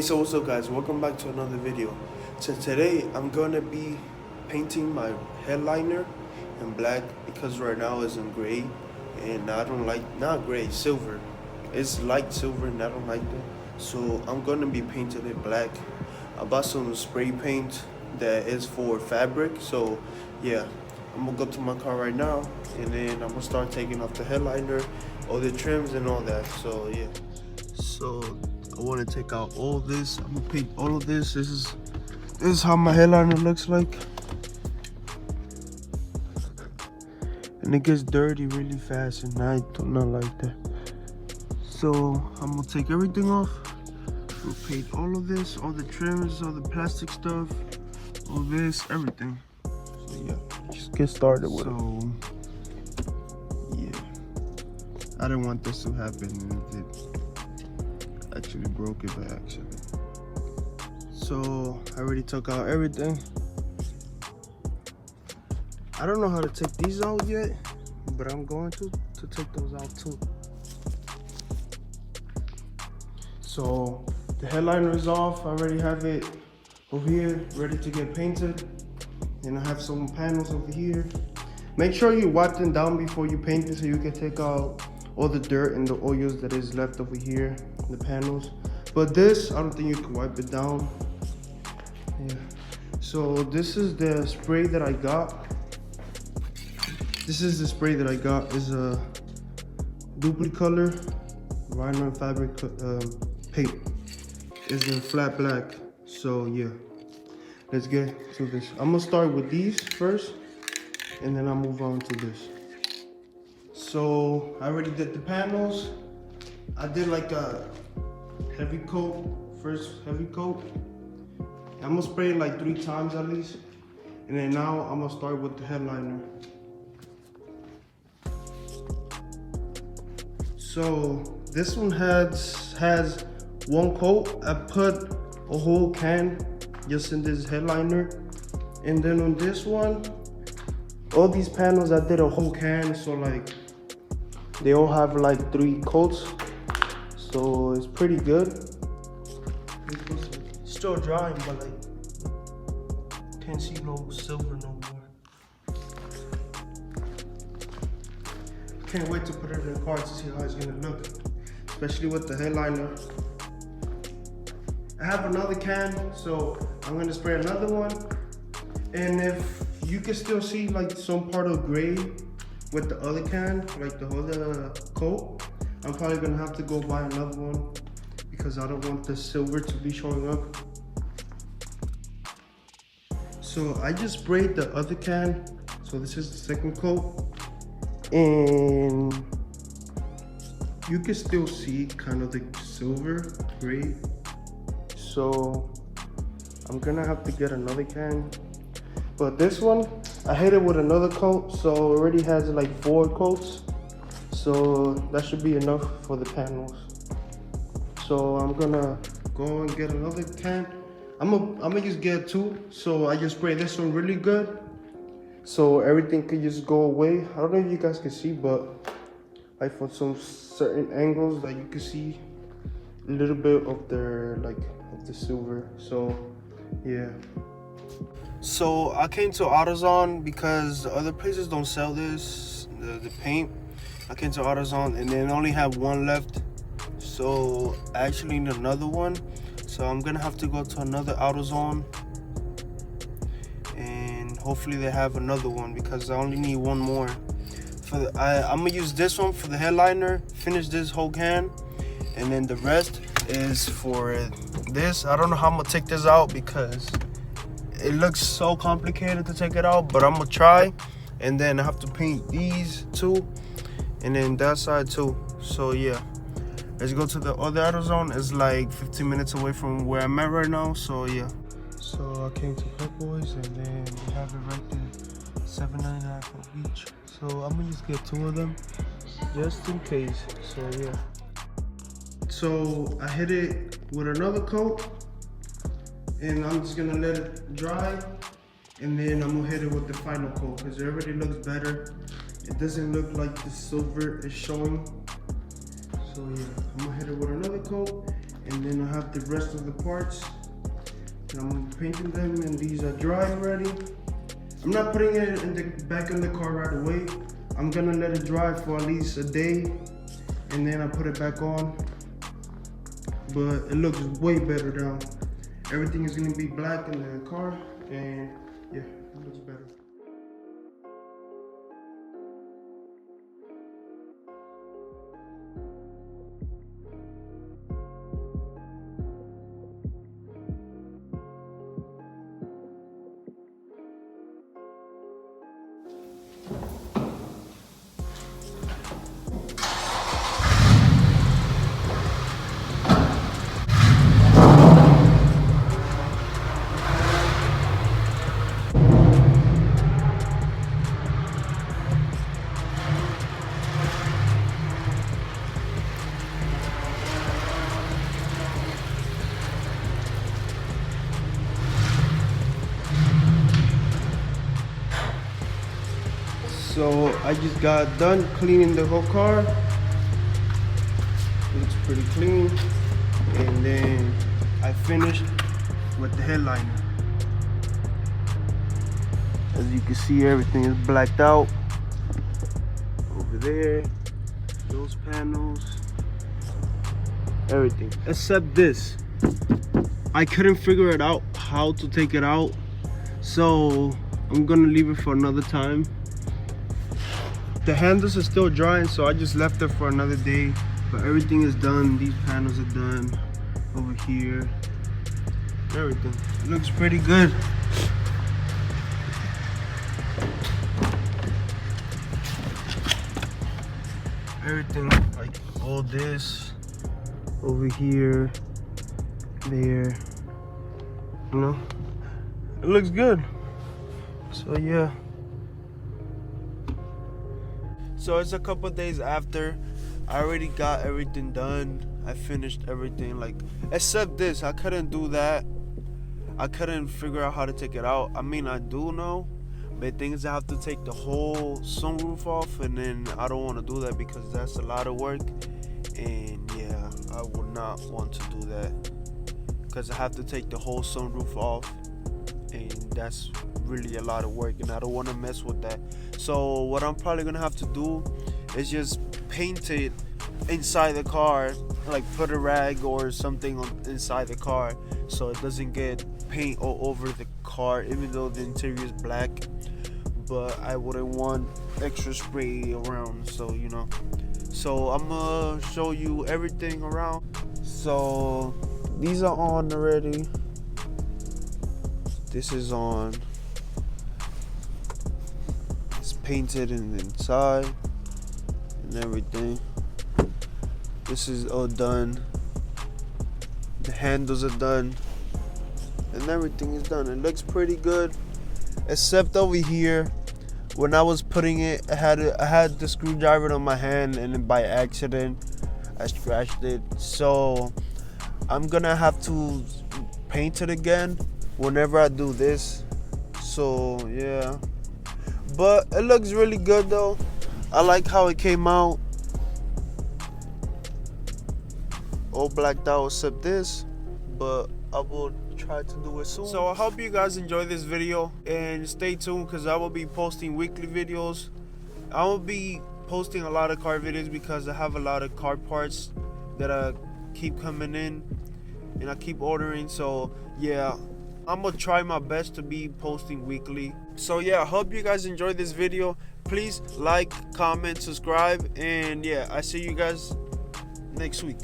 So what's up guys, welcome back to another video. So today I'm gonna be painting my headliner in black because right now it's in gray and I don't like, not gray, silver. It's light silver and I don't like that. So I'm gonna be painting it black. I bought some spray paint that is for fabric. So yeah, I'm gonna go to my car right now and then I'm gonna start taking off the headliner, all the trims and all that. So yeah. So I want to take out all this. I'm gonna paint all of this. This is how my headliner looks like, and it gets dirty really fast, and I do not like that. So I'm gonna take everything off. We'll paint all of this, all the trims, all the plastic stuff, all this, everything. So yeah, just get started with it. Yeah, I didn't want this to happen, and it actually broke it by accident. So I already took out everything. I don't know how to take these out yet, but I'm going to take those out too. So the headliner is off. I already have it over here ready to get painted, and I have some panels over here. Make sure you wipe them down before you paint it so you can take out all the dirt and the oils that is left over here, the panels. But this, I don't think you can wipe it down. Yeah. So this is the spray that I got. This is the spray that I got. Is a Duplicolor vinyl fabric paint. It's in flat black. So yeah, let's get to this. I'm gonna start with these first, and then I'll move on to this. So I already did the panels. I did like a heavy coat, first heavy coat. I'm gonna spray it like 3 times at least. And then now I'm gonna start with the headliner. So this one has 1 coat. I put a whole can just in this headliner. And then on this one, all these panels I did a whole can, so like they all have like 3 coats. So it's pretty good. It's still drying, but like can't see no silver no more. Can't wait to put it in the car to see how it's gonna look, especially with the headliner. I have another can, so I'm gonna spray another one. And if you can still see like some part of gray with the other can, like the other coat, I'm probably gonna have to go buy another one because I don't want the silver to be showing up. So I just sprayed the other can. So this is the second coat. And you can still see kind of the silver gray. So I'm gonna have to get another can. But this one, I hit it with another coat, so it already has like 4 coats. So that should be enough for the panels. So I'm gonna go and get another can. I'm gonna just get 2. So I just spray this one really good, so everything could just go away. I don't know if you guys can see, but like from some certain angles, like you can see a little bit of the silver. So yeah. So I came to AutoZone because the other places don't sell this, the paint. I came to AutoZone and they only have 1 left. So I actually need another one. So I'm gonna have to go to another AutoZone and hopefully they have another one because I only need 1 more. I'm gonna use this one for the headliner, finish this whole can, and then the rest is for this. I don't know how I'm gonna take this out because it looks so complicated to take it out, but I'm gonna try. And then I have to paint these too, and then that side too. So yeah, let's go to the other AutoZone. It's like 15 minutes away from where I'm at right now. So yeah. So I came to Pep Boys and then they have it right there, $7.99 for each. So I'm gonna just get 2 of them just in case. So yeah. So I hit it with another coat, and I'm just gonna let it dry, and then I'm gonna hit it with the final coat because it already looks better. It doesn't look like the silver is showing. So yeah, I'm gonna hit it with another coat, and then I have the rest of the parts. And I'm painting them, and these are dry already. I'm not putting it in the back in the car right away. I'm gonna let it dry for at least a day, and then I put it back on. But it looks way better now. Everything is gonna be black in the car, and yeah, it looks better. So I just got done cleaning the whole car. Looks pretty clean. And then I finished with the headliner. As you can see, everything is blacked out. Over there, those panels, everything. Except this. I couldn't figure it out how to take it out. So I'm gonna leave it for another time. The handles are still drying, so I just left it for another day. But everything is done. These panels are done. Over here, everything. It looks pretty good. Everything, like all this, over here, there. You know, it looks good. So yeah. So it's a couple days after. I already got everything done. I finished everything, like except this. I couldn't do that. I couldn't figure out how to take it out. I mean, I do know, but the thing is I have to take the whole sunroof off, and then I don't want to do that because that's a lot of work. And yeah, I would not want to do that because I have to take the whole sunroof off, and that's really a lot of work, and I don't want to mess with that. So what I'm probably gonna have to do is just paint it inside the car, like put a rag or something inside the car so it doesn't get paint all over the car, even though the interior is black. But I wouldn't want extra spray around, so you know. So I'm gonna show you everything around. So these are on already. This is on. It's painted in the inside and everything. This is all done. The handles are done, and everything is done. It looks pretty good, except over here. When I was putting it, I had the screwdriver on my hand, and then by accident, I scratched it. So I'm gonna have to paint it again whenever I do this. So yeah, but it looks really good though. I like how it came out. All blacked out except this, but I will try to do it soon. So I hope you guys enjoy this video, and stay tuned because I will be posting weekly videos. I will be posting a lot of car videos because I have a lot of car parts that I keep coming in and I keep ordering. So yeah, I'm gonna try my best to be posting weekly. So yeah, I hope you guys enjoyed this video. Please like, comment, subscribe, and yeah, I see you guys next week.